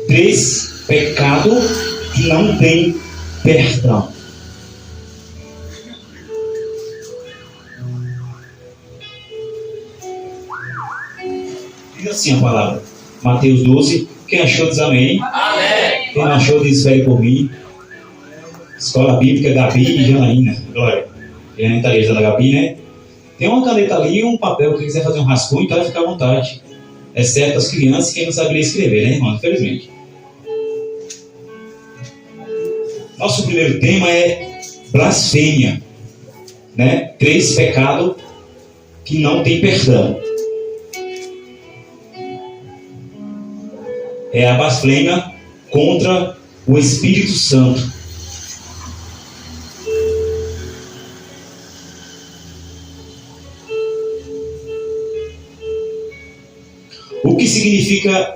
3 pecados que não tem perdão. Diz assim a palavra, Mateus 12. Quem achou diz amém. Amém. Quem não achou diz espere por mim. Escola Bíblica Gabi e Janaína. Glória. Janaína está ajudando a Gabi, né? Tem uma caneta ali e um papel. Quem quiser fazer um rascunho, então fica à vontade. Exceto as crianças, quem não sabe ler e escrever, né, irmão? Infelizmente. Nosso primeiro tema é blasfêmia, né? 3 pecados que não tem perdão. É a blasfêmia contra o Espírito Santo. O que significa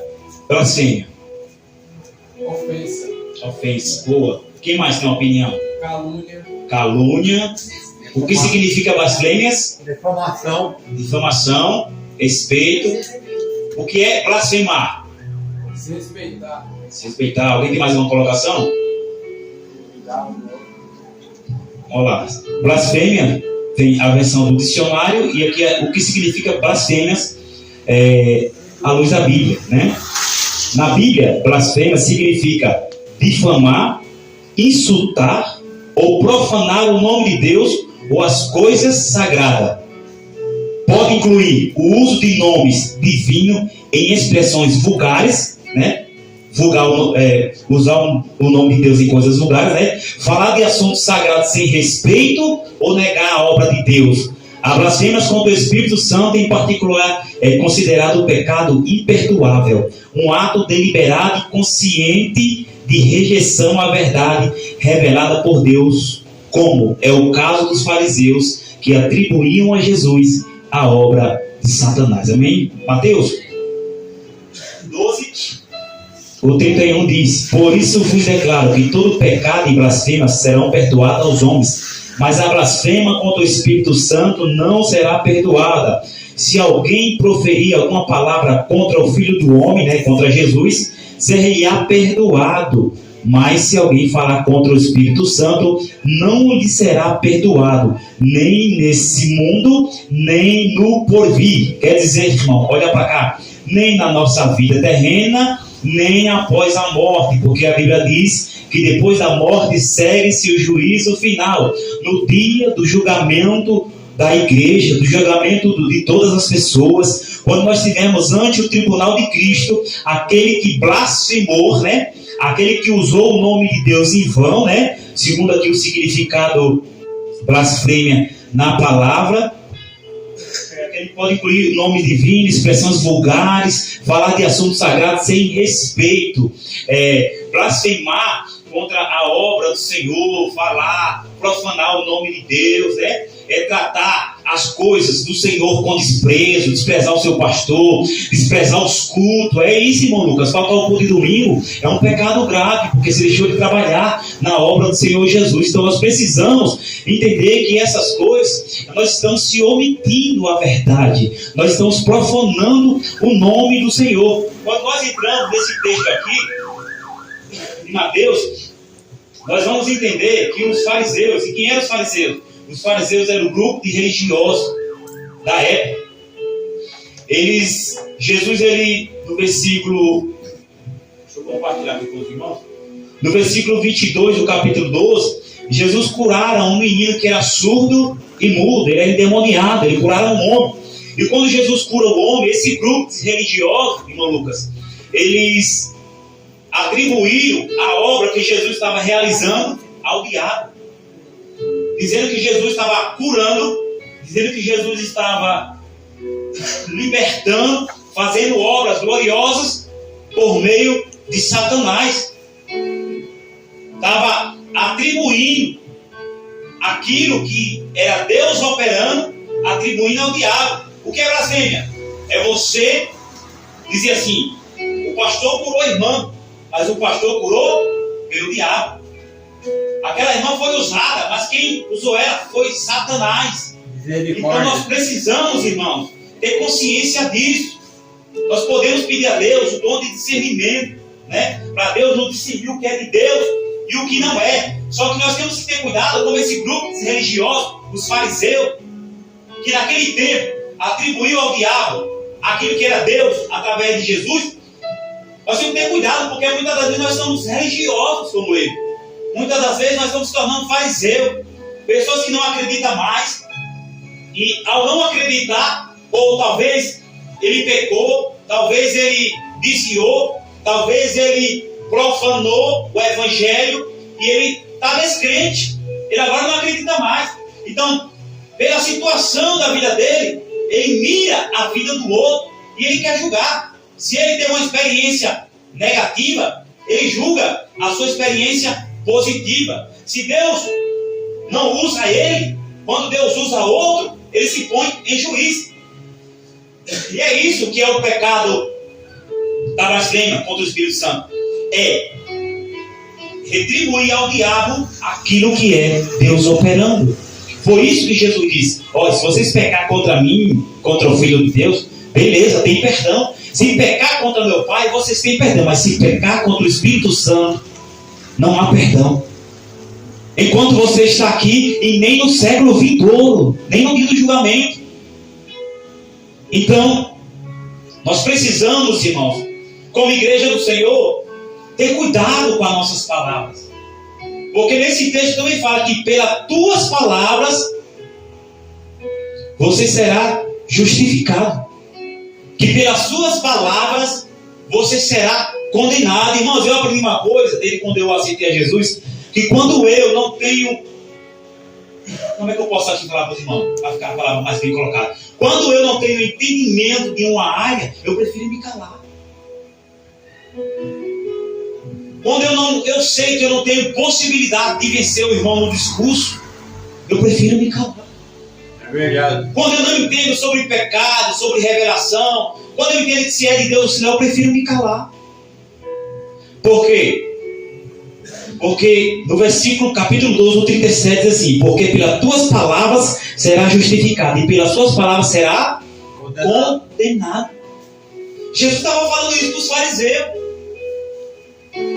blasfêmia? Ofensa. Ofensa. Boa. Quem mais tem uma opinião? Calúnia. Calúnia. O que significa blasfêmias? Difamação. Difamação. Respeito. O que é blasfemar? Desrespeitar. Desrespeitar. Alguém tem mais uma colocação? Vamos lá. Blasfêmia tem a versão do dicionário e aqui é o que significa blasfêmias à luz da Bíblia, né? Na Bíblia, blasfêmia significa difamar, insultar ou profanar o nome de Deus ou as coisas sagradas. Pode incluir o uso de nomes divinos em expressões vulgares, né? Usar o nome de Deus em coisas vulgares, né? Falar de assuntos sagrados sem respeito ou negar a obra de Deus. A blasfêmia contra o Espírito Santo, em particular, é considerado um pecado imperdoável, um ato deliberado e consciente de rejeição à verdade revelada por Deus, como é o caso dos fariseus que atribuíam a Jesus a obra de Satanás. Amém? Mateus 12, o 31 diz: por isso vos declaro que todo pecado e blasfêmia serão perdoados aos homens, mas a blasfêmia contra o Espírito Santo não será perdoada. Se alguém proferir alguma palavra contra o Filho do Homem, né, contra Jesus, será perdoado. Mas se alguém falar contra o Espírito Santo, não lhe será perdoado, nem nesse mundo, nem no porvir. Quer dizer, irmão, olha para cá, nem na nossa vida terrena, nem após a morte, porque a Bíblia diz que depois da morte segue-se o juízo final, no dia do julgamento da igreja, do julgamento de todas as pessoas, quando nós estivermos ante o tribunal de Cristo, aquele que blasfemou, né? Aquele que usou o nome de Deus em vão, né? Segundo aqui o significado blasfêmia na palavra, ele pode incluir nome divino, expressões vulgares, falar de assuntos sagrados sem respeito, blasfemar contra a obra do Senhor, falar, profanar o nome de Deus, né? Tratar as coisas do Senhor com desprezo, desprezar o seu pastor, desprezar os cultos. É isso, irmão Lucas. Faltar o culto de domingo é um pecado grave, porque se deixou de trabalhar na obra do Senhor Jesus. Então nós precisamos entender que essas coisas, nós estamos se omitindo a verdade, nós estamos profanando o nome do Senhor. Quando nós entramos nesse texto aqui de Mateus, nós vamos entender que os fariseus, e quem eram os fariseus? Os fariseus eram o grupo de religiosos da época. Jesus, no versículo... Deixa eu compartilhar aqui com os irmãos. No versículo 22 do capítulo 12, Jesus curara um menino que era surdo e mudo, ele era endemoniado, ele curara um homem. E quando Jesus cura o homem, esse grupo de religiosos, irmão Lucas, eles atribuíram a obra que Jesus estava realizando ao diabo, dizendo que Jesus estava curando, dizendo que Jesus estava libertando, fazendo obras gloriosas por meio de Satanás. Estava atribuindo aquilo que era Deus operando, atribuindo ao diabo. O que é blasfêmia? É você dizer assim: o pastor curou a irmã, mas o pastor curou pelo diabo. Aquela irmã foi usada, mas quem usou ela foi Satanás. Então nós precisamos, irmãos, ter consciência disso. Nós podemos pedir a Deus o dom de discernimento, né? Para Deus nos discernir o que é de Deus e o que não é. Só que nós temos que ter cuidado com esse grupo religioso, os fariseus, que naquele tempo atribuiu ao diabo aquilo que era Deus através de Jesus. Nós temos que ter cuidado, porque muitas das vezes nós somos religiosos como ele. Muitas das vezes nós estamos se tornando fariseus, pessoas que não acreditam mais. E ao não acreditar, ou talvez ele pecou, talvez ele desviou, talvez ele profanou o evangelho e ele está descrente. Ele agora não acredita mais. Então, pela situação da vida dele, ele mira a vida do outro e ele quer julgar. Se ele tem uma experiência negativa, ele julga a sua experiência positiva. Se Deus não usa ele, quando Deus usa outro, ele se põe em juízo. E é isso que é o pecado da blasfêmia contra o Espírito Santo. É retribuir ao diabo aquilo que é Deus operando. Foi isso que Jesus disse. Olha, se vocês pecar contra mim, contra o Filho de Deus, beleza, tem perdão. Se pecar contra meu Pai, vocês têm perdão. Mas se pecar contra o Espírito Santo, não há perdão. Enquanto você está aqui, e nem no século vindouro, nem no dia do julgamento. Então, nós precisamos, irmãos, como igreja do Senhor, ter cuidado com as nossas palavras. Porque nesse texto também fala que pelas tuas palavras você será justificado. Que pelas suas palavras você será condenado. Irmãos, eu aprendi uma coisa desde quando eu aceitei a Jesus, que quando eu não tenho... Como é que eu posso aqui falar para os irmãos? Para ficar a palavra mais bem colocada. Quando eu não tenho entendimento de uma área, eu prefiro me calar. Quando eu sei que eu não tenho possibilidade de vencer o irmão no discurso, eu prefiro me calar. É verdade. Quando eu não entendo sobre pecado, sobre revelação, quando eu entendo que se é de Deus ou não, eu prefiro me calar. Por quê? Porque no versículo, capítulo 12, no 37, diz assim: porque pelas tuas palavras será justificado, e pelas suas palavras será condenado. Jesus estava falando isso para os fariseus.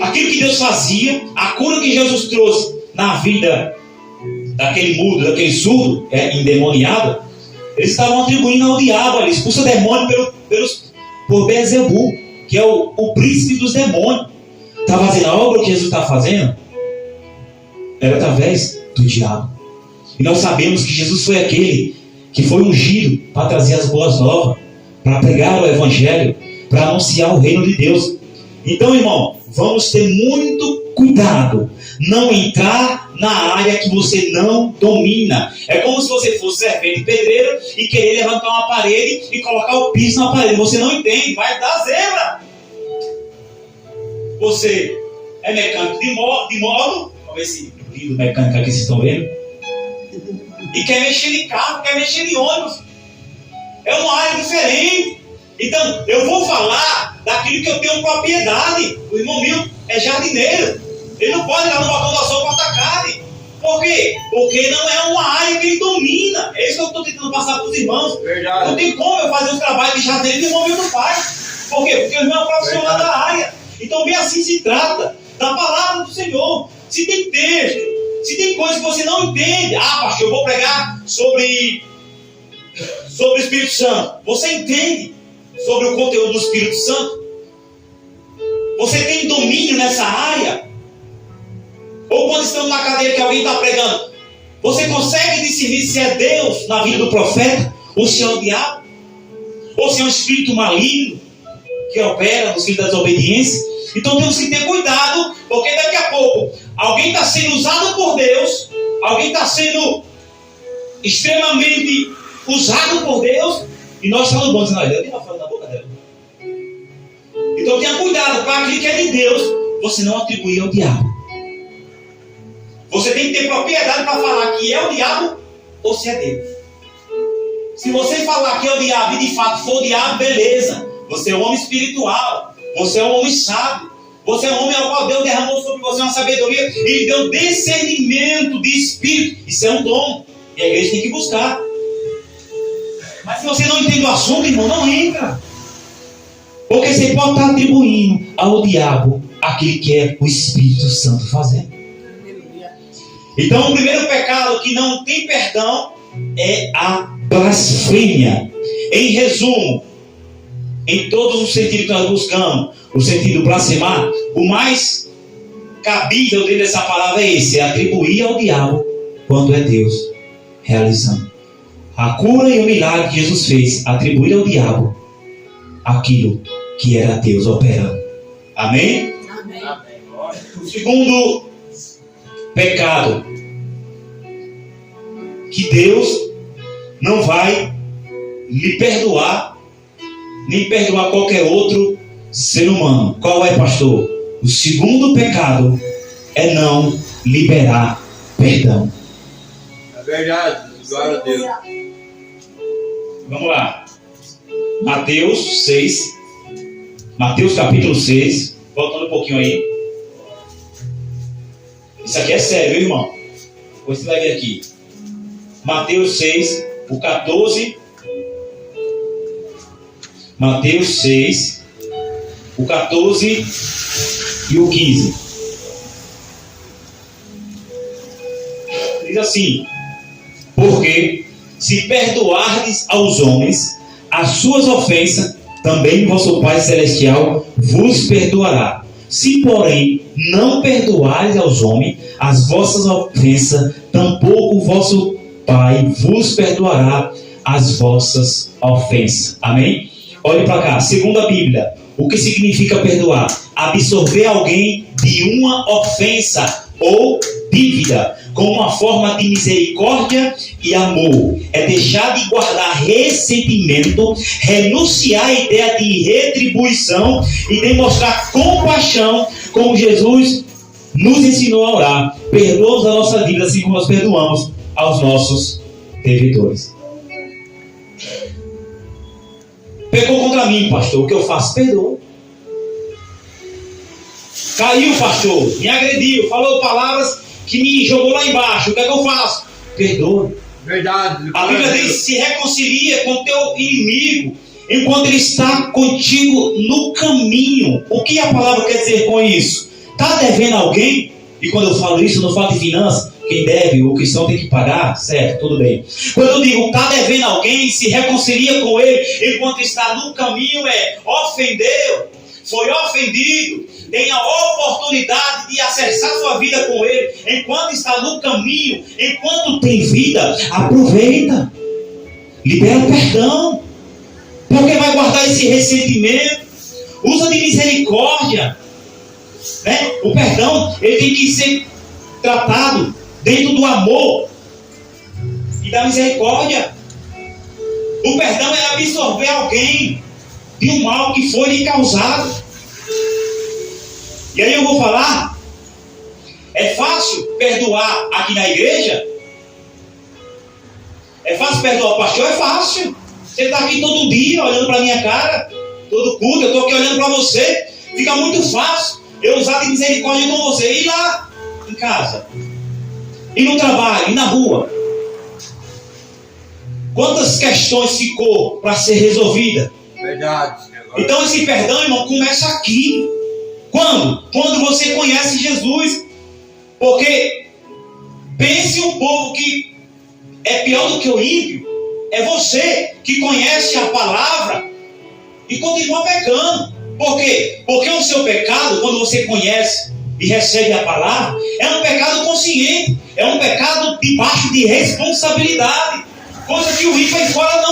Aquilo que Deus fazia, a cura que Jesus trouxe na vida daquele mudo, daquele surdo, endemoniado, eles estavam atribuindo ao diabo. Ele expulsa demônio por Beelzebul, que é o príncipe dos demônios. Estava fazendo a obra que Jesus está fazendo, era através do diabo. E nós sabemos que Jesus foi aquele que foi ungido para trazer as boas novas, para pregar o evangelho, para anunciar o reino de Deus. Então, irmão, vamos ter muito cuidado, não entrar na área que você não domina. É como se você fosse servente de pedreiro e querer levantar uma parede e colocar o piso na parede. Você não entende, vai dar zebra. Você é mecânico de modo, vamos ver se lindo mecânico aqui vocês estão vendo, e quer mexer em carro, quer mexer em ônibus. É uma área diferente. Então, eu vou falar daquilo que eu tenho propriedade. O irmão meu é jardineiro. Ele não pode ir lá no balcão da sua cortar carne. Por quê? Porque não é uma área que ele domina. É isso que eu estou tentando passar para os irmãos. Verdade. Não tem como eu fazer os trabalhos de jardineiro que o irmão meu não faz. Por quê? Porque o irmão é um profissional da área. Então, bem assim se trata da palavra do Senhor. Se tem texto, se tem coisa que você não entende. Ah, pastor, eu vou pregar sobre o Espírito Santo. Você entende sobre o conteúdo do Espírito Santo? Você tem domínio nessa área? Ou quando estamos na cadeira que alguém está pregando, você consegue discernir se é Deus na vida do profeta, ou se é o diabo, ou se é um espírito maligno que opera nos filhos da desobediência? Então temos que ter cuidado, porque daqui a pouco alguém está sendo usado por Deus, alguém está sendo extremamente usado por Deus, e nós estamos bons dizendo: olha, Deus está falando na boca dela. Então tenha cuidado para aquilo que é de Deus, você não atribuir ao diabo. Você tem que ter propriedade para falar que é o diabo ou se é Deus. Se você falar que é o diabo e de fato for o diabo, beleza. Você é um homem espiritual. Você é um homem sábio. Você é um homem ao qual Deus derramou sobre você uma sabedoria e deu discernimento de espírito. Isso é um dom. E a igreja tem que buscar. Mas se você não entende o assunto, irmão, não entra. Porque você pode estar atribuindo ao diabo aquilo que é o Espírito Santo fazendo. Então, o primeiro pecado que não tem perdão é a blasfêmia. Em resumo, em todos os sentidos que nós buscamos, o sentido blasfemar, o mais cabível dentro dessa palavra é esse: é atribuir ao diabo quando é Deus realizando. A cura e o milagre que Jesus fez, atribuir ao diabo aquilo que era Deus operando. Amém? Amém. O segundo pecado que Deus não vai lhe perdoar, nem perdoar qualquer outro ser humano. Qual é, pastor? O segundo pecado é não liberar perdão. É verdade. Glória a Deus. Vamos lá. Mateus 6. Mateus capítulo 6. Voltando um pouquinho aí. Isso aqui é sério, viu, irmão? Depois você vai ver aqui. Mateus 6, o 14. Mateus 6, o 14 e o 15. Diz assim: porque se perdoardes aos homens as suas ofensas, também vosso Pai Celestial vos perdoará. Se, porém, não perdoares aos homens as vossas ofensas, tampouco o vosso Pai vos perdoará as vossas ofensas. Amém? Olhe para cá. Segundo a Bíblia, o que significa perdoar? Absorver alguém de uma ofensa ou dívida com uma forma de misericórdia e amor. É deixar de guardar ressentimento, renunciar à ideia de retribuição e demonstrar compaixão, como Jesus nos ensinou a orar. Perdoa-nos a nossa dívida, assim como nós perdoamos aos nossos devedores. Pecou contra mim, pastor, o que eu faço? Perdoa. Caiu, pastor, me agrediu, falou palavras que me jogou lá embaixo, o que é que eu faço? Perdoa. Verdade. A Bíblia diz: se reconcilia com teu inimigo enquanto ele está contigo no caminho. O que a palavra quer dizer com isso? Está devendo alguém? E quando eu falo isso, eu não falo de finanças. Quem deve, o cristão tem que pagar, certo, tudo bem. Quando eu digo está devendo alguém, se reconcilia com ele enquanto está no caminho, é ofendeu, foi ofendido, tem a oportunidade de acessar sua vida com ele enquanto está no caminho, enquanto tem vida, aproveita, libera perdão, porque vai guardar esse ressentimento, usa de misericórdia, né? O perdão, ele tem que ser tratado dentro do amor e da misericórdia. O perdão é absorver alguém de um mal que foi lhe causado. E aí eu vou falar: é fácil perdoar aqui na igreja? É fácil perdoar o pastor? É fácil. Você está aqui todo dia olhando para a minha cara, todo culto, eu estou aqui olhando para você. Fica muito fácil eu usar de misericórdia com você. E lá em casa, e no trabalho, e na rua, quantas questões ficou para ser resolvida? Verdade. Então esse perdão, irmão, começa aqui. Quando? Quando você conhece Jesus. Porque pense um povo que é pior do que o ímpio. É você que conhece a palavra e continua pecando. Por quê? Porque o seu pecado, quando você conhece e recebe a palavra, é um pecado consciente. É um pecado debaixo de responsabilidade. Coisa que o ímpio aí fora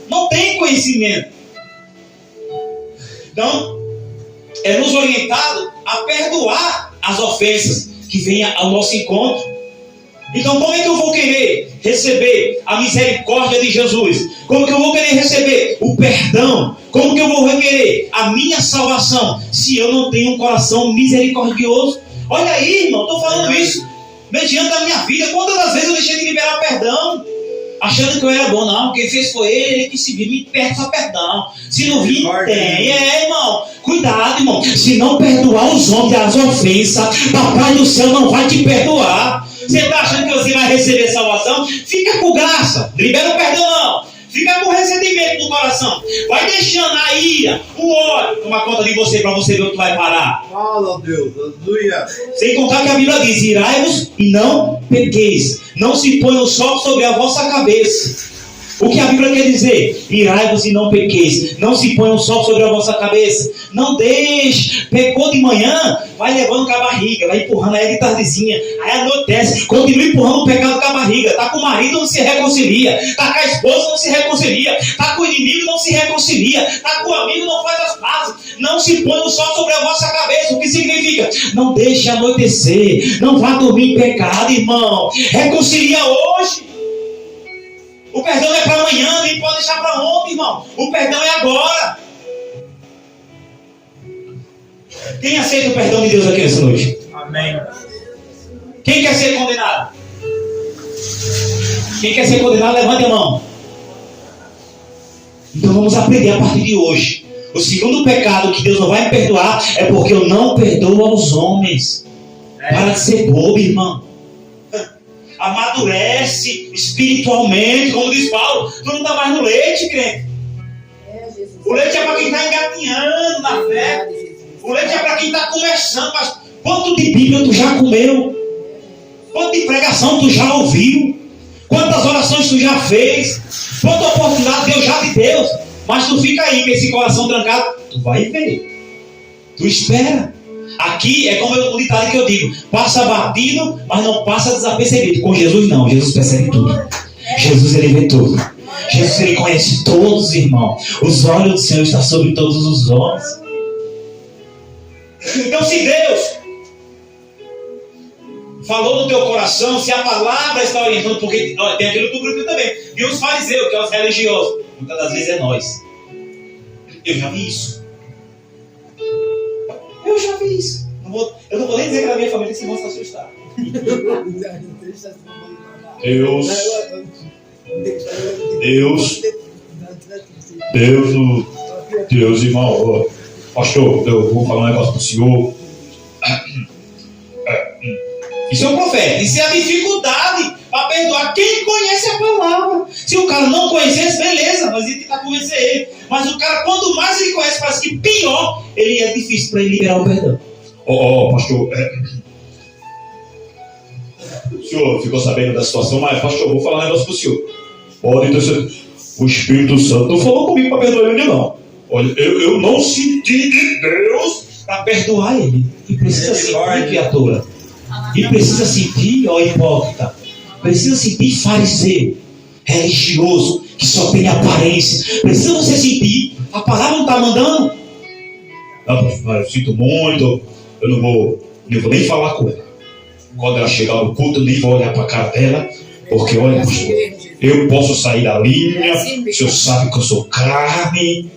não tem conhecimento. Então, é nos orientado a perdoar as ofensas que venham ao nosso encontro. Então, como é que eu vou querer receber a misericórdia de Jesus? Como que eu vou querer receber o perdão? Como que eu vou querer a minha salvação se eu não tenho um coração misericordioso? Olha aí, irmão, estou falando isso mediante a minha vida. Quantas das vezes eu deixei de liberar perdão? Achando que eu era bom. Não, quem fez foi ele que se vir, me peça perdão. Se não vir, tem. Irmão, cuidado, irmão. Se não perdoar os homens as ofensas, Papai do céu não vai te perdoar. Você está achando que você vai receber salvação? Fica com graça. Libera o perdão, não. Fica com ressentimento no coração. Vai deixando a ira, o ódio tomar conta de você para você ver o que vai parar. Fala, Deus. Aleluia. Sem contar que a Bíblia diz: irai-vos e não pequeis. Não se ponha o sol sobre a vossa cabeça. O que a Bíblia quer dizer? Irai-vos e não pequeis. Não se ponha o sol sobre a vossa cabeça. Não deixe. Pecou de manhã, vai levando com a barriga, vai empurrando aí de tardezinha. Aí anoitece, continua empurrando o pecado com a barriga. Tá com o marido, não se reconcilia. Tá com a esposa, não se reconcilia. Tá com o inimigo, não se reconcilia. Tá com o amigo, não faz as pazes. Não se põe o sol sobre a vossa cabeça. O que significa? Não deixe anoitecer. Não vá dormir em pecado, irmão. Reconcilia hoje. O perdão é para amanhã, nem pode deixar para ontem, irmão. O perdão é agora. Quem aceita o perdão de Deus aqui nessa noite? Amém. Quem quer ser condenado? Quem quer ser condenado, levante a mão. Então vamos aprender a partir de hoje. O segundo pecado que Deus não vai me perdoar é porque eu não perdoo aos homens. Para de ser bobo, irmão. Amadurece espiritualmente, como diz Paulo. Tu não está mais no leite, crente. O leite é para quem está engatinhando na fé. O leite é para quem está começando. Mas quanto de Bíblia tu já comeu? Quanto de pregação tu já ouviu? Quantas orações tu já fez? Quanta oportunidade Deus já te deu? Mas tu fica aí com esse coração trancado. Tu vai ver. Tu espera. Aqui é como o ditado que eu digo: passa batido, mas não passa desapercebido. Com Jesus não, Jesus percebe tudo. Jesus, ele vê tudo. Jesus, ele conhece todos, irmão. Os olhos do Senhor estão sobre todos os homens. Então, se Deus falou no teu coração, se a palavra está orientando, porque tem aquele outro grupo também, e os fariseus, que é os religiosos, muitas das vezes é nós. Eu já vi isso. Eu já vi isso. Eu não vou nem dizer que na minha família se mostra assustar. Deus, irmão, pastor, eu vou falar um negócio para o senhor. Isso é um profeta. Isso é a dificuldade para perdoar quem conhece a palavra. Se o cara não conhecesse, beleza, nós íamos tentar convencer ele. Mas o cara, quanto mais ele conhece, parece que pior, ele é difícil para ele liberar o perdão. Pastor, o senhor ficou sabendo da situação, mas pastor, eu vou falar um negócio para o senhor. Pode ter certeza. O Espírito Santo não falou comigo para perdoar ele, não. Olha, eu não senti de Deus para perdoar ele. E precisa sentir, criatura. E precisa sentir, ó hipócrita. Precisa sentir fariseu, religioso, que só tem aparência. Precisa você sentir. A palavra não está mandando. Não, eu sinto muito. Eu não vou nem falar com ela. Quando ela chegar no culto, eu nem vou olhar para a cara dela. Porque, olha, pastor, eu posso sair da linha. O senhor sabe que eu sou carne.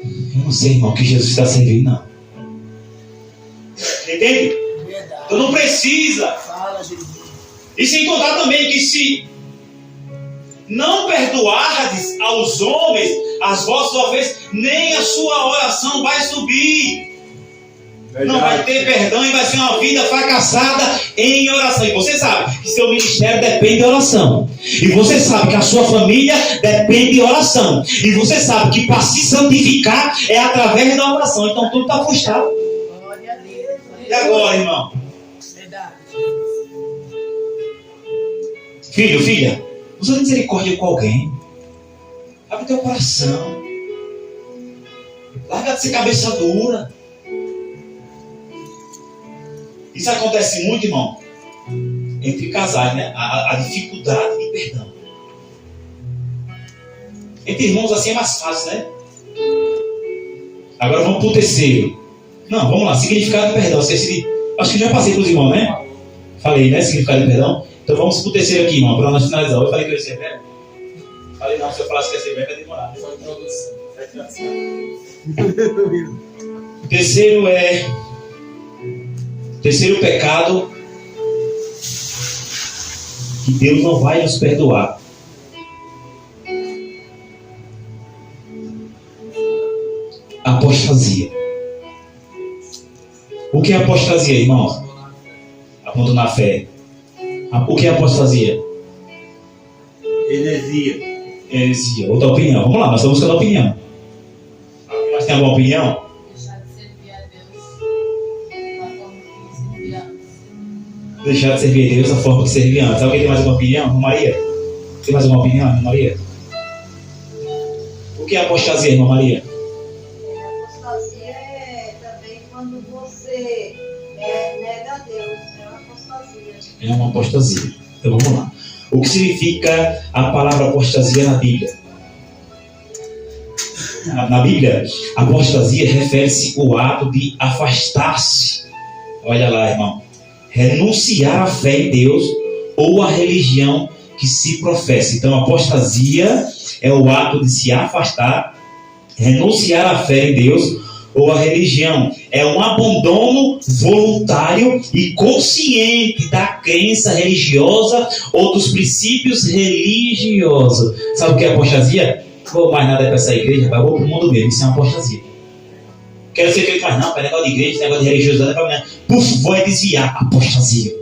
Eu não sei, irmão, que Jesus está servindo, não. Entende? Tu não precisa. E sem contar também que se não perdoardes aos homens as vossas ofensas, nem a sua oração vai subir. Verdade. Não vai ter perdão e vai ser uma vida fracassada em oração. E você sabe que seu ministério depende de oração. E você sabe que a sua família depende de oração. E você sabe que para se santificar é através da oração. Então tudo está frustrado. E agora, irmão? Verdade. Filho, filha, usa misericórdia com alguém. Abre teu coração. Larga de ser cabeça dura. Isso acontece muito, irmão, entre casais, né? A dificuldade de perdão. Entre irmãos assim é mais fácil, né? Agora vamos para o terceiro. Não, vamos lá, significado de perdão. Acho que já passei para os irmãos, né? Falei, né? Significado de perdão. Então vamos para o terceiro aqui, irmão, para nós finalizar. Eu falei que eu ia ser breve. Falei, não, se eu falasse que ia ser breve, vai demorar. O terceiro pecado que Deus não vai nos perdoar. Apostasia. O que é apostasia, irmãos? Aponto na fé. O que é apostasia? Heresia. Heresia. Outra opinião. Vamos lá, nós estamos buscando opinião. Mas tem alguma opinião? Deixar de servir a Deus da forma que servia antes. Alguém tem mais alguma opinião? Irmã Maria? Tem mais alguma opinião, irmã Maria? O que é apostasia, irmã Maria? Apostasia é também quando você nega a Deus. É uma apostasia. É uma apostasia. Então vamos lá. O que significa a palavra apostasia na Bíblia? Na Bíblia, apostasia refere-se ao ato de afastar-se. Olha lá, irmão. Renunciar à fé em Deus ou à religião que se professa. Então, apostasia é o ato de se afastar, renunciar à fé em Deus ou à religião. É um abandono voluntário e consciente da crença religiosa ou dos princípios religiosos. Sabe o que é apostasia? Não vou mais nada para essa igreja, eu vou para o mundo mesmo. Isso é uma apostasia. Quero ser feito mais não, para negócio de igreja, esse negócio de religiosidade, para mim. Puf, vou desviar. Apostasia.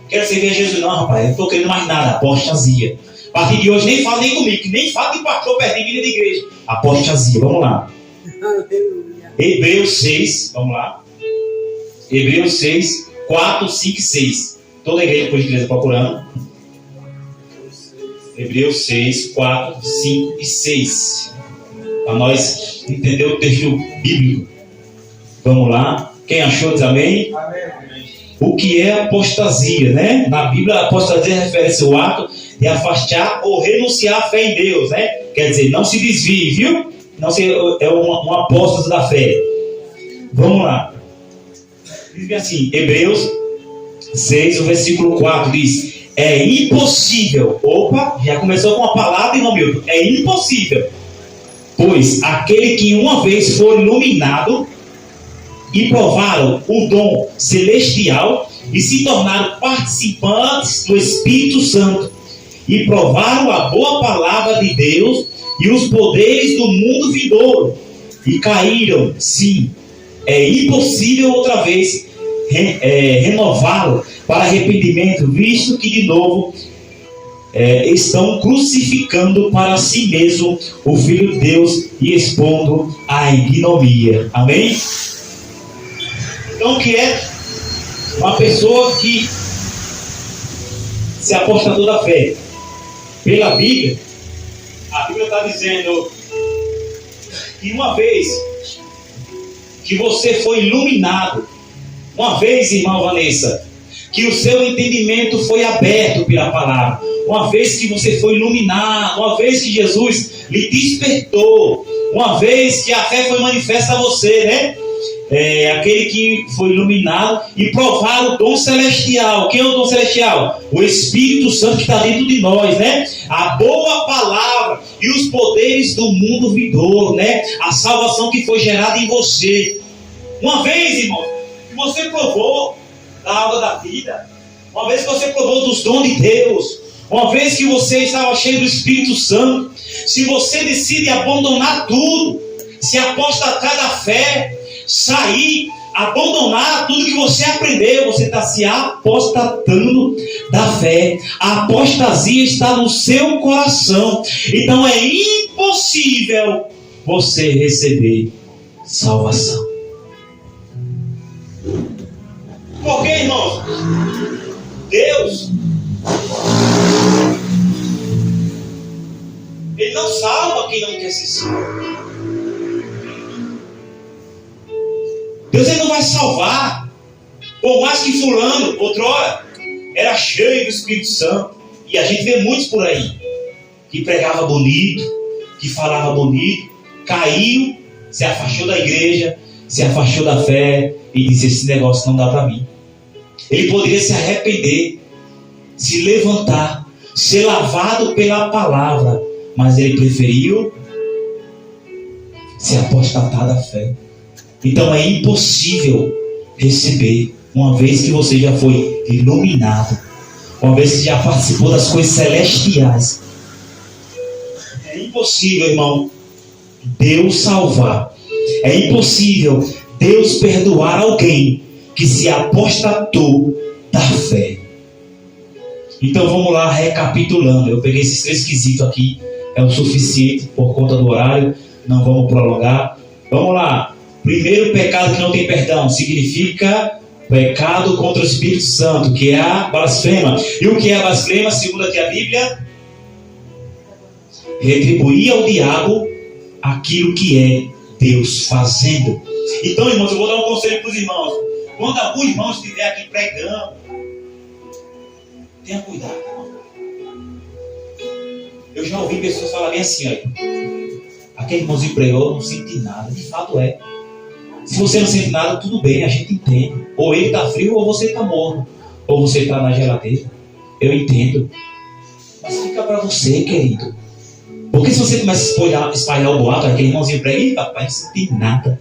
Quero servir a Jesus, não, rapaz. Eu não estou querendo mais nada. Apostasia. A partir de hoje, nem fala nem comigo, que nem fala de pastor perto de vida de igreja. Apostasia. Vamos lá. Hebreus 6, vamos lá. Hebreus 6, 4, 5 e 6. Toda a igreja, por gentileza, procurando. Hebreus 6, 4, 5 e 6. Para nós entender o texto bíblico. Vamos lá. Quem achou diz amém? Amém. O que é apostasia, né? Na Bíblia, a apostasia refere-se ao ato de afastar ou renunciar à fé em Deus, né? Quer dizer, não se desvie, viu? Não se, é um apóstolo da fé. Vamos lá. Diz assim, Hebreus 6, o versículo 4 diz: é impossível. Opa, já começou com a palavra, irmão Milton. É impossível. Pois aquele que uma vez for iluminado e provaram o dom celestial e se tornaram participantes do Espírito Santo e provaram a boa palavra de Deus e os poderes do mundo vindouro e caíram, sim, é impossível outra vez renová-lo para arrependimento, visto que de novo estão crucificando para si mesmo o Filho de Deus e expondo a ignomia. Amém? Então, que é uma pessoa que se apostatou da fé? Pela Bíblia, a Bíblia está dizendo que uma vez que você foi iluminado, uma vez, irmã Vanessa, que o seu entendimento foi aberto pela palavra, uma vez que você foi iluminado, uma vez que Jesus lhe despertou, uma vez que a fé foi manifesta a você, né? Aquele que foi iluminado e provar o dom celestial. Quem é o dom celestial? O Espírito Santo que está dentro de nós, né? A boa palavra e os poderes do mundo vindouro, né? A salvação que foi gerada em você. Uma vez, irmão, que você provou da água da vida, uma vez que você provou dos dons de Deus, uma vez que você estava cheio do Espírito Santo, se você decide abandonar tudo, se apostatar da fé, sair, abandonar tudo que você aprendeu, você está se apostatando da fé. A apostasia está no seu coração. Então é impossível você receber salvação. Por quê, irmãos? Deus, Ele não salva quem não quer ser salvo. Deus, Ele não vai salvar. Por mais que fulano, outrora, era cheio do Espírito Santo. E a gente vê muitos por aí que pregava bonito, que falava bonito, caiu, se afastou da igreja, se afastou da fé e disse: esse negócio não dá para mim. Ele poderia se arrepender, se levantar, ser lavado pela palavra, mas ele preferiu se apostatar da fé. Então é impossível receber, uma vez que você já foi iluminado, uma vez que já participou das coisas celestiais. É impossível, irmão, Deus salvar. É impossível Deus perdoar alguém que se apostatou da fé. Então vamos lá, recapitulando. Eu peguei esses 3 quesitos aqui é o suficiente por conta do horário. Não vamos prolongar. Vamos lá. Primeiro pecado que não tem perdão significa pecado contra o Espírito Santo, que é a blasfema. E o que é a blasfema, segundo aqui a Bíblia? Retribuir ao diabo aquilo que é Deus fazendo. Então, irmãos, eu vou dar um conselho para os irmãos. Quando algum irmão estiver aqui pregando, tenha cuidado, irmão. Eu já ouvi pessoas falarem assim, olha, aquele irmãozinho pregou, não senti nada. De fato é. Se você não sente nada, tudo bem, a gente entende. Ou ele está frio, ou você está morno. Ou você está na geladeira. Eu entendo. Mas fica para você, querido. Porque se você começa a espalhar o boato, aquele irmãozinho prega, ih, papai, não senti nada.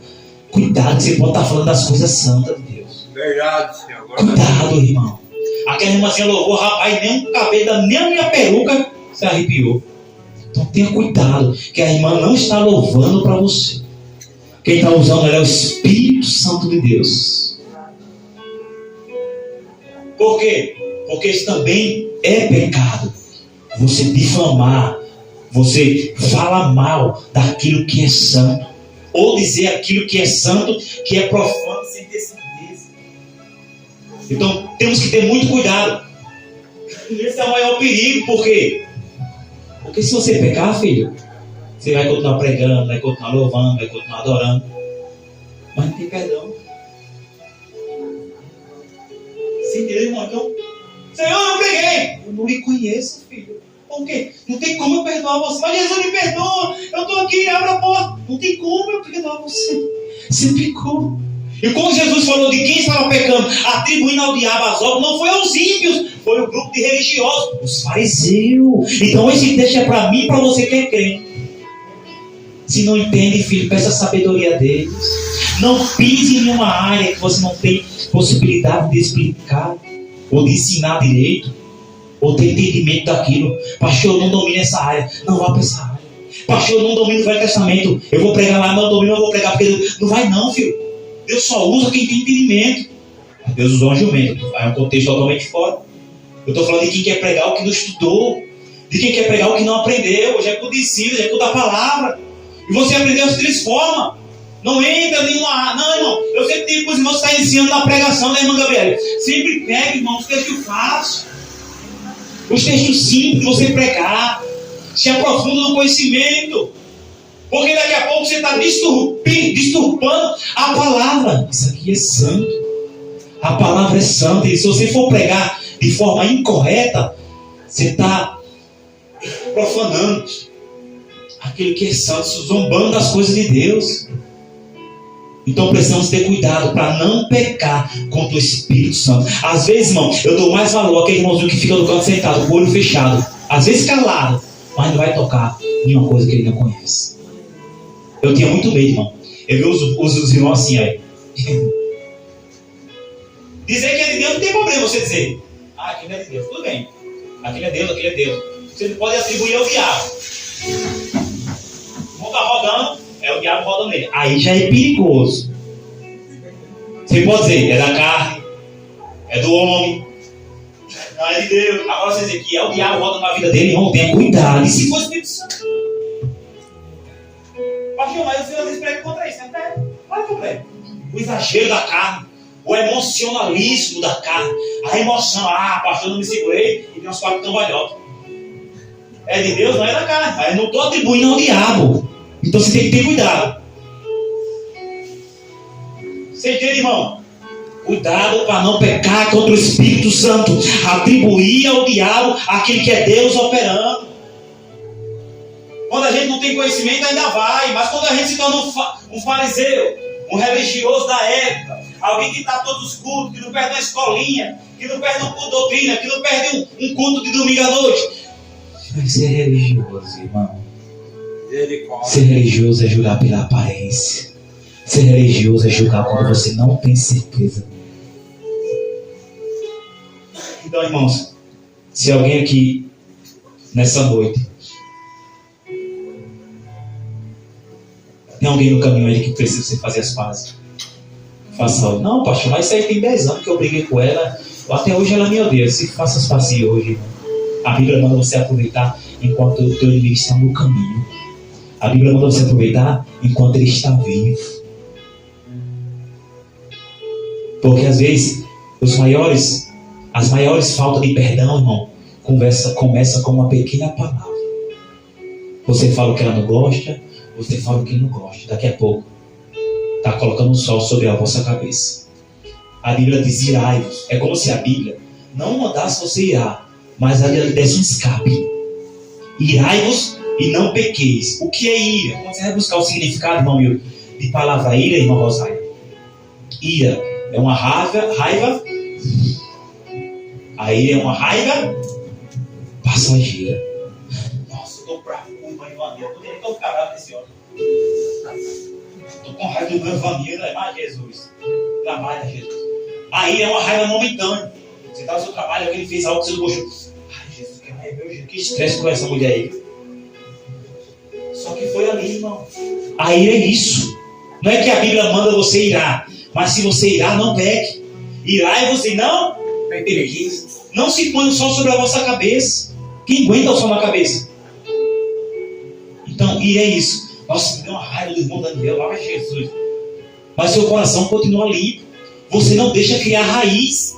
Cuidado, que você pode estar falando das coisas santas de Deus. Verdade, Senhor. Agora Cuidado, irmão. Aquela irmãzinha louvou, rapaz, nem o cabelo, nem a minha peruca se arrepiou. Então tenha cuidado, que a irmã não está louvando para você. Quem está usando ela é o Espírito Santo de Deus. Por quê? Porque isso também é pecado. Você difamar, você falar mal daquilo que é santo, ou dizer aquilo que é santo, que é profano, sem ter certeza. Então temos que ter muito cuidado. E esse é o maior perigo. Por quê? Porque se você pecar, filho, você vai continuar pregando, vai continuar louvando, vai continuar adorando, mas não tem perdão. Você entendeu, irmão? Então, Senhor, eu peguei. Eu não lhe conheço, filho. Por quê? Não tem como eu perdoar você. Mas Jesus me perdoa. Eu estou aqui, abre a porta. Não tem como eu perdoar você. Você pecou. E como Jesus falou de quem estava pecando, atribuindo ao diabo as obras, não foi aos ímpios, foi o grupo de religiosos, os fariseus. Então esse texto é para mim e para você que é crente. Se não entende, filho, peça a sabedoria deles. Não pise em nenhuma área que você não tem possibilidade de explicar, ou de ensinar direito, ou ter entendimento daquilo. Pastor, eu não domino essa área. Não vá para essa área. Pastor, eu não domino o Velho Testamento. Eu vou pregar lá, não domino, eu vou pregar porque não vai não, filho. Deus só usa quem tem entendimento. Deus usou um jumento. É um contexto totalmente fora. Eu estou falando de quem quer pregar o que não estudou, de quem quer pregar o que não aprendeu. Hoje é por ensino, hoje é por da palavra. E você aprendeu as três formas. Não entra em nenhuma. Não, irmão. Eu sempre digo para os irmãos que estão ensinando na pregação, né, irmã Gabriela? Sempre pega, irmão, os textos fáceis. Os textos simples de você pregar. Se aprofunda no conhecimento. Porque daqui a pouco você está disturbando a palavra. Isso aqui é santo. A palavra é santa. E se você for pregar de forma incorreta, você está profanando aquilo que é santo, zombando das coisas de Deus. Então precisamos ter cuidado para não pecar contra o Espírito Santo. Às vezes, irmão, eu dou mais valor àquele irmãozinho que fica no canto sentado, com o olho fechado, às vezes calado, mas não vai tocar nenhuma coisa que ele não conhece. Eu tinha muito medo, irmão. Eu vi os irmãos assim, aí. Dizer que é de Deus não tem problema você dizer. Ah, aquilo é de Deus, tudo bem. Aquilo é Deus, aquilo é Deus. Você não pode atribuir ao diabo. O irmão está rodando, é o diabo rodando nele. Aí já é perigoso. Você pode dizer, é da carne, é do homem, não é de Deus. Agora você dizer que é o diabo rodando na vida dele, irmão, tenha cuidado. E se for Espírito Santo? Pastor, mas o Senhor diz prega contra isso, né? Olha que prego. O exagero da carne, o emocionalismo da carne, a emoção, pastor, não me segurei e tem uns quatro cambalhotas. É de Deus, não é da carne, mas eu não estou atribuindo ao diabo. Então você tem que ter cuidado. Você entende, irmão? Cuidado para não pecar contra o Espírito Santo, atribuir ao diabo aquilo que é Deus operando. Quando a gente não tem conhecimento ainda vai, mas quando a gente se torna um fariseu, um religioso da época, alguém que está todos os cultos, que não perde uma escolinha, que não perde um culto de doutrina, que não perde um culto de domingo à noite, vai ser religioso, irmão. Ser religioso é julgar pela aparência. Ser religioso é julgar quando você não tem certeza. Então, irmãos, se alguém aqui nessa noite tem alguém no caminho aí que precisa você fazer as pazes, faça algo. Não, pastor, mas isso aí tem 10 anos que eu briguei com ela. Até hoje ela me odeia. Se faça as pazes hoje, irmão. A Bíblia manda você aproveitar enquanto o teu inimigo está no caminho. A Bíblia manda você aproveitar enquanto ele está vivo. Porque às vezes as maiores faltas de perdão, irmão, começa com uma pequena palavra. Você fala o que ela não gosta, você fala o que não gosta. Daqui a pouco está colocando um sol sobre a vossa cabeça. A Bíblia diz irai-vos. É como se a Bíblia não mandasse você irar, mas ela lhe desse um escape. Irai-vos e não pequeis. O que é ira? Quando você vai buscar o significado, irmão meu, de palavra ira, irmão Rosário. Ira é uma raiva. A ira é uma raiva passageira. Nossa, eu tô bravo com o irmão Ivanildo. Eu poderia ficar bravo desse homem. Estou com raiva do irmão Ivanildo. Mas Jesus, trabalha, Jesus. A ira é uma raiva momentânea. Você está no seu trabalho, alguém fez algo que você não gostou. Ai, Jesus, que estresse com essa mulher aí. Só que foi ali, irmão. A ira é isso. Não é que a Bíblia manda você irar, mas se você irar, não peque. Irar é você não peque. Não se põe o sol sobre a vossa cabeça. Quem aguenta o sol na cabeça? Então, ira é isso. Nossa, me deu uma raiva do irmão Daniel, lá vai Jesus. Mas seu coração continua limpo. Você não deixa criar raiz.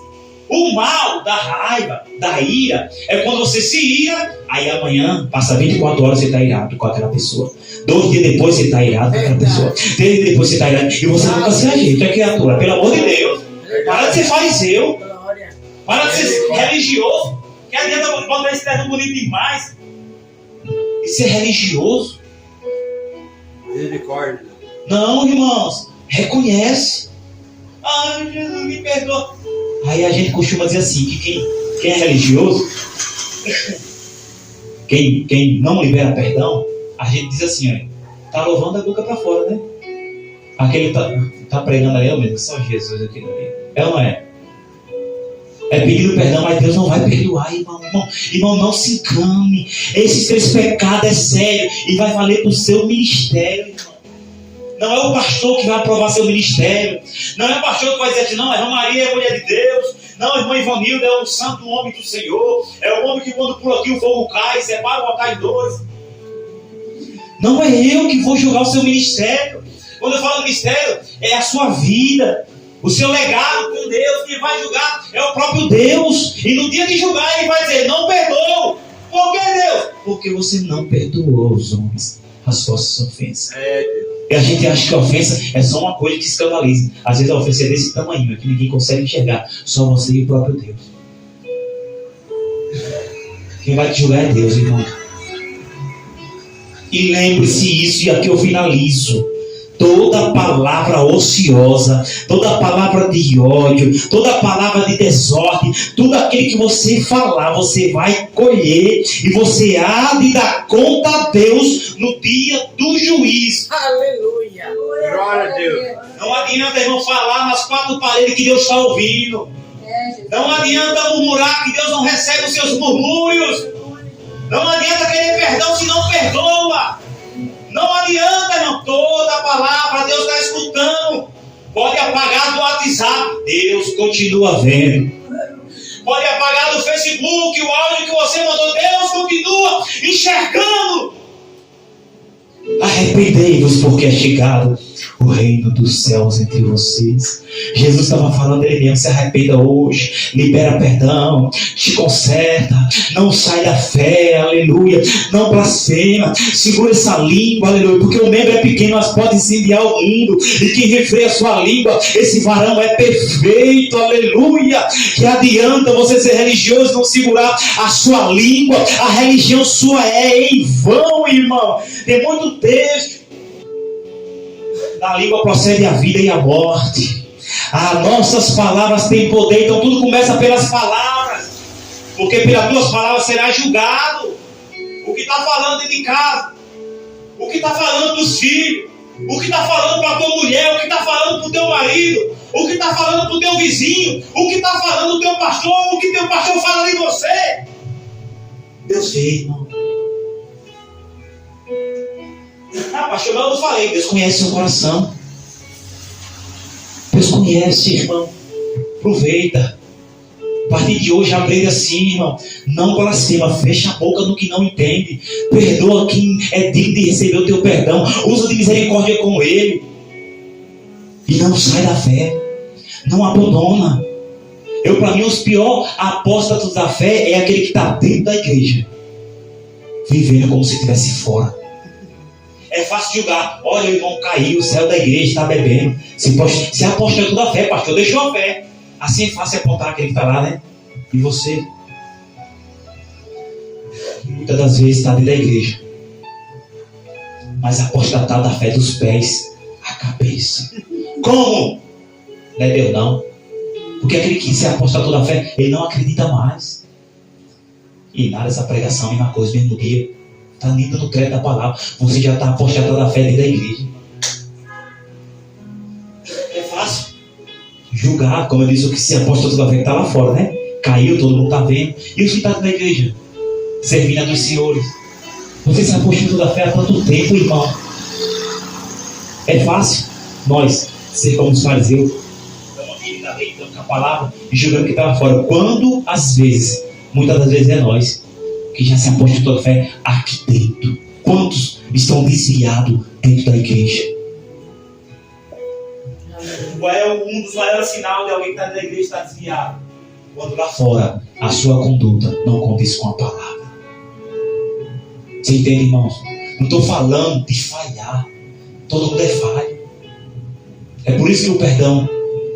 O mal da raiva, da ira, é quando você se ira, aí amanhã, passa 24 horas você está irado com aquela pessoa. 2 dias depois você está irado com aquela pessoa. 3 dias depois você está irado. E você nunca se ajeita, criatura. Pelo amor de Deus. Para de ser fariseu. Para de ser religioso. Que adianta botar esse termo bonito demais. E ser religioso. Misericórdia. Não, irmãos. Reconhece. Ai, Jesus, me perdoa. Aí a gente costuma dizer assim, que quem é religioso, quem não libera perdão, a gente diz assim, olha, tá louvando a boca para fora, né? Aquele tá pregando ali, meu Deus, só Jesus aquilo ali. É ou não é? É pedindo perdão, mas Deus não vai perdoar, irmão. Irmão, não se encane. Esse seu pecado é sério e vai valer para o seu ministério, irmão. Não é o pastor que vai aprovar seu ministério. Não é o pastor que vai dizer assim, não, a irmã Maria é mulher de Deus. Não, a irmã Ivanildo é o santo homem do Senhor. É o homem que quando por aqui o fogo cai, separa o altar em 2. Não é eu que vou julgar o seu ministério. Quando eu falo ministério, é a sua vida. O seu legado com Deus. Quem vai julgar é o próprio Deus. E no dia de julgar ele vai dizer, não perdoou. Por que Deus? Porque você não perdoou os homens as vossas ofensas. E a gente acha que a ofensa é só uma coisa que escandaliza. Às vezes a ofensa é desse tamanho, que ninguém consegue enxergar. Só você e o próprio Deus. Quem vai te julgar é Deus, irmão. E lembre-se isso, e aqui eu finalizo. Toda palavra ociosa, toda palavra de ódio, toda palavra de desordem, tudo aquilo que você falar, você vai colher e você há de dar conta a Deus no dia do juízo. Aleluia. Glória a Deus. Não adianta, irmão, falar nas 4 paredes que Deus está ouvindo. Não adianta murmurar que Deus não recebe os seus murmúrios. Não adianta querer perdão se não perdoa. Não adianta, irmão. Toda palavra Deus está escutando. Pode apagar do WhatsApp, Deus continua vendo. Pode apagar do Facebook o áudio que você mandou, Deus continua enxergando. Arrependei-vos, porque é chegado o reino dos céus entre vocês. Jesus estava falando dele mesmo. Se arrependa hoje, libera perdão, te conserta, não sai da fé, aleluia, não blasfema, segura essa língua, aleluia, porque o membro é pequeno, mas pode incendiar o mundo, e quem refreia a sua língua, esse varão é perfeito, aleluia. Que adianta você ser religioso e não segurar a sua língua? A religião sua é em vão, irmão. Tem muito texto. Da língua procede a vida e a morte. As nossas palavras têm poder, então tudo começa pelas palavras. Porque pelas tuas palavras será julgado. O que está falando dentro de casa, o que está falando dos filhos, o que está falando para a tua mulher, o que está falando para o teu marido, o que está falando para o teu vizinho, o que está falando do teu pastor, o que teu pastor fala de você. Deus vê, irmão. Ah, pastor, mas eu não falei. Deus conhece seu coração. Deus conhece, irmão. Aproveita. A partir de hoje, aprenda assim, irmão. Não blasfema, fecha a boca no que não entende. Perdoa quem é digno de receber o teu perdão. Usa de misericórdia com ele. E não sai da fé. Não abandona. Para mim, os piores apóstatos da fé é aquele que está dentro da igreja, vivendo como se estivesse fora. É fácil julgar. Olha, o irmão caiu, o céu da igreja está bebendo. Se apostou da fé, pastor, deixou a fé. Assim é fácil apontar aquele que está lá, né? E você? Muitas das vezes está dentro da igreja, mas apostatado da fé dos pés à cabeça. Como? Não é Deus não. Porque aquele que se apostatou da fé, ele não acredita mais. E nada, essa pregação, a mesma coisa, mesmo dia. Está linda no crédito da palavra. Você já está apostatado da fé dentro da igreja. É fácil julgar, como eu disse, o que se apostatou da fé que está lá fora, né? Caiu, todo mundo está vendo. E os que estão na igreja, servindo a dos senhores. Você se apostatou da fé há quanto tempo, irmão? É fácil nós ser como os fariseus, dando com a palavra e julgando que estava fora. Quando, às vezes, muitas das vezes é nós que já se apostatou da fé aqui dentro. Quantos estão desviados dentro da igreja? Qual é um dos maiores sinais de alguém que está dentro da igreja está desviado? Quando lá fora a sua conduta não condiz com a palavra. Você entende, irmãos? Não estou falando de falhar. Todo mundo é falho. É por isso que o perdão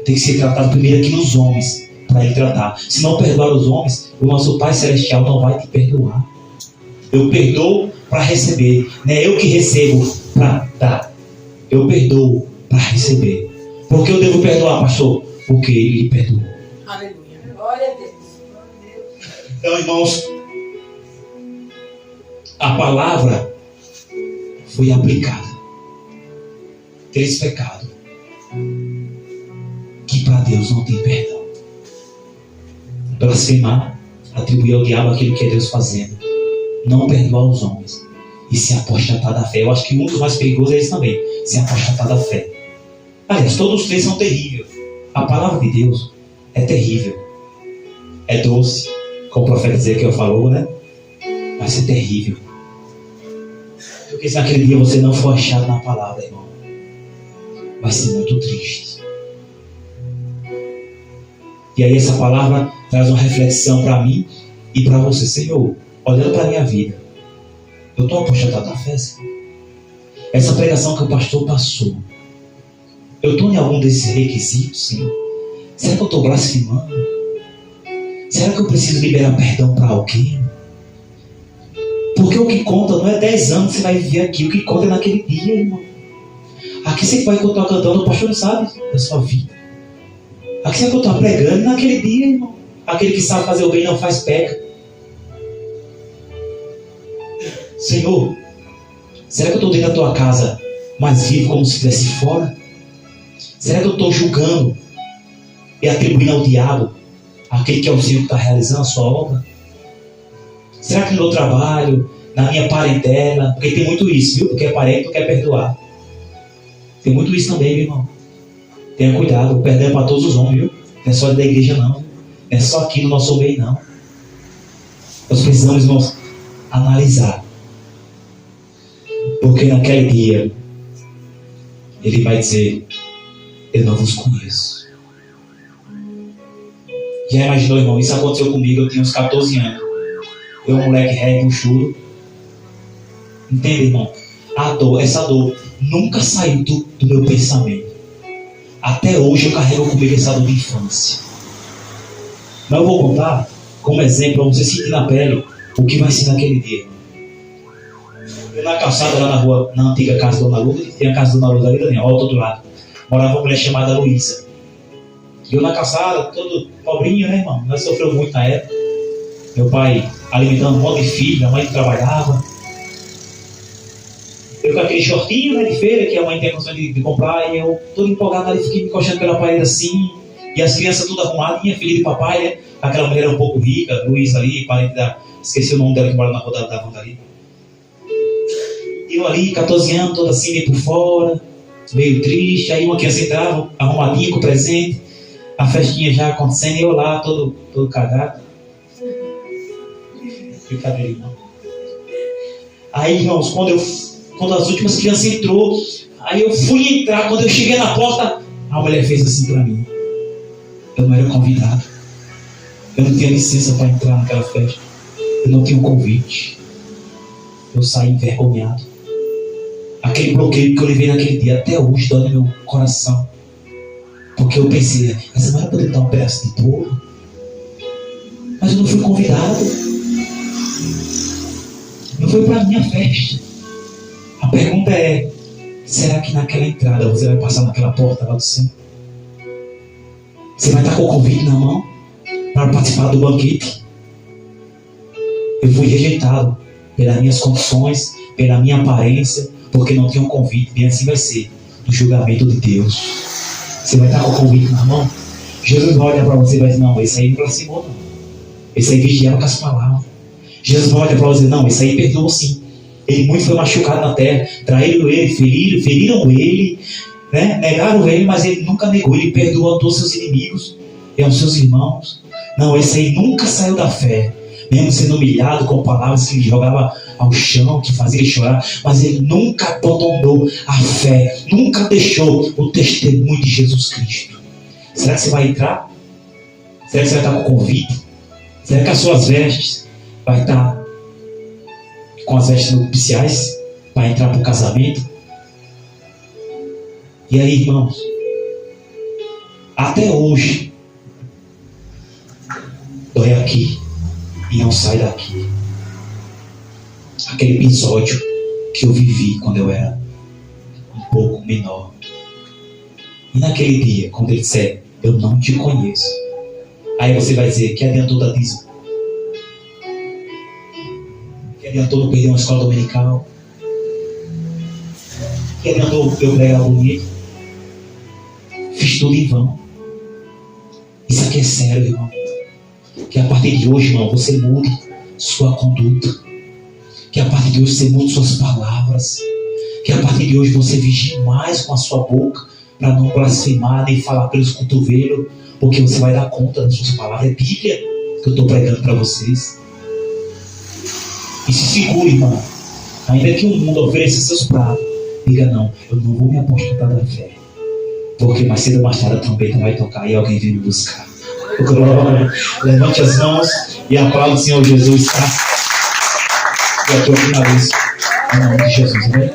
tem que ser tratado primeiro aqui nos homens, para ele tratar. Se não perdoar os homens, o nosso Pai Celestial não vai te perdoar. Eu perdoo para receber. Não é eu que recebo para dar. Eu perdoo para receber. Por que eu devo perdoar, pastor? Porque ele me perdoou. Aleluia. Glória a Deus. Então, irmãos, a palavra foi aplicada. 3 pecados que para Deus não tem perdão. Blasfemar, atribuir ao diabo aquilo que é Deus fazendo, não perdoar os homens e se apostatar da fé. Eu acho que um dos mais perigosos é esse também, se apostatar da fé. Aliás, todos os 3 são terríveis. A palavra de Deus é terrível, é doce, como o profeta Ezequiel falou, né? Vai ser terrível, porque se naquele dia você não for achado na palavra, irmão, vai ser muito triste. E aí essa palavra traz uma reflexão para mim e para você. Senhor, olhando para a minha vida, eu estou apostatado da fé, Senhor? Essa pregação que o pastor passou, eu estou em algum desses requisitos, Senhor? Será que eu estou blasfemando? Será que eu preciso liberar perdão para alguém? Porque o que conta não é 10 anos que você vai viver aqui, o que conta é naquele dia, irmão. Aqui você vai continuar cantando, o pastor não sabe da sua vida. Aqui você vai continuar pregando naquele dia, irmão. Aquele que sabe fazer o bem não faz peca. Senhor, será que eu estou dentro da tua casa, mas vivo como se estivesse fora? Será que eu estou julgando e atribuindo ao diabo aquele que é o Senhor que está realizando a sua obra? Será que no meu trabalho, na minha parentela, porque tem muito isso, viu? Porque é parente, não quer perdoar. Tem muito isso também, meu irmão. Tenha cuidado, o perdão é para todos os homens, viu? Não é só da igreja, não. Não é só aqui no nosso meio, não. Nós precisamos, irmãos, analisar. Porque naquele dia, ele vai dizer: eu não vos conheço. Já imaginou, irmão? Isso aconteceu comigo, eu tinha uns 14 anos. Eu, um moleque ré, buchudo. Entende, irmão? A dor, essa dor nunca saiu do meu pensamento. Até hoje eu carrego comigo essa dor de infância. Mas eu vou contar como exemplo para você sentir na pele o que vai ser naquele dia. Eu na calçada lá na rua, na antiga casa da Dona Luda, que tem a casa da Dona Luda ali também, ó, todo lado, morava uma mulher chamada Luísa. E eu na calçada, todo pobrinho, né, irmão? Nós sofreu muito na época. Meu pai alimentando um monte de filho, minha mãe que trabalhava. Eu com aquele shortinho, né, de feira, que a mãe tem a condição de comprar, e eu todo empolgado ali, fiquei me encoxando pela parede assim, e as crianças tudo arrumadinhas, filha de papai, né? Aquela mulher era um pouco rica, Luísa ali, parente da... esqueci o nome dela que mora na rodada da Vanda ali. Eu ali, 14 anos, toda assim, meio por fora, meio triste. Aí uma criança entrava, arrumadinha com presente. A festinha já acontecendo e eu lá, todo cagado. Brincadeira, irmão. Aí, irmãos, quando as últimas crianças entrou, aí eu fui entrar, quando eu cheguei na porta, a mulher fez assim pra mim. Eu não era convidado. Eu não tinha licença para entrar naquela festa. Eu não tinha um convite. Eu saí envergonhado. Aquele bloqueio que eu levei naquele dia, até hoje, dói no meu coração. Porque eu pensei, essa mulher poderia dar um pedaço de bolo. Mas eu não fui convidado. Não foi para a minha festa. A pergunta é, será que naquela entrada você vai passar naquela porta lá do céu? Você vai estar com o convite na mão para participar do banquete? Eu fui rejeitado pelas minhas condições, pela minha aparência, porque não tinha um convite. Bem assim vai ser no julgamento de Deus. Você vai estar com o convite na mão? Jesus vai olhar para você e vai dizer, não, esse aí não blasfemou não. Esse aí vigiava com as palavras. Jesus vai olhar para você e dizer, não, esse aí perdoou sim. Ele muito foi machucado na terra. Traíram ele, feriram ele, né? Negaram ele, mas ele nunca negou. Ele perdoou a todos os seus inimigos e aos seus irmãos. Não, esse aí nunca saiu da fé. Mesmo sendo humilhado com palavras que ele jogava ao chão, que fazia ele chorar, mas ele nunca abandonou a fé, nunca deixou o testemunho de Jesus Cristo. Será que você vai entrar? Será que você vai estar com convite? Será que as suas vestes vai estar com as vestes nupciais para entrar para o casamento? E aí, irmãos, até hoje dói aqui e não sai daqui. Aquele episódio que eu vivi quando eu era um pouco menor. E naquele dia, quando ele disser, eu não te conheço, aí você vai dizer, que adiantou da dízimo? Que adiantou não perder uma escola dominical? Que adiantou eu pregar bonito? Fiz tudo em vão. Isso aqui é sério, irmão. Que a partir de hoje, irmão, você mude sua conduta. Que a partir de hoje você mude suas palavras. Que a partir de hoje você vigie mais com a sua boca para não blasfemar nem falar pelos cotovelos, porque você vai dar conta das suas palavras. É Bíblia que eu estou pregando para vocês. E se segure, irmão. Ainda que o mundo ofereça seus pratos, diga não, eu não vou me aposentar da fé, porque mais cedo ou mais tarde a trombeta vai tocar e alguém vem me buscar. Glória. Levante as mãos e aplaude o Senhor Jesus, tá? Eu estou finalizando. Em nome de Jesus, amém?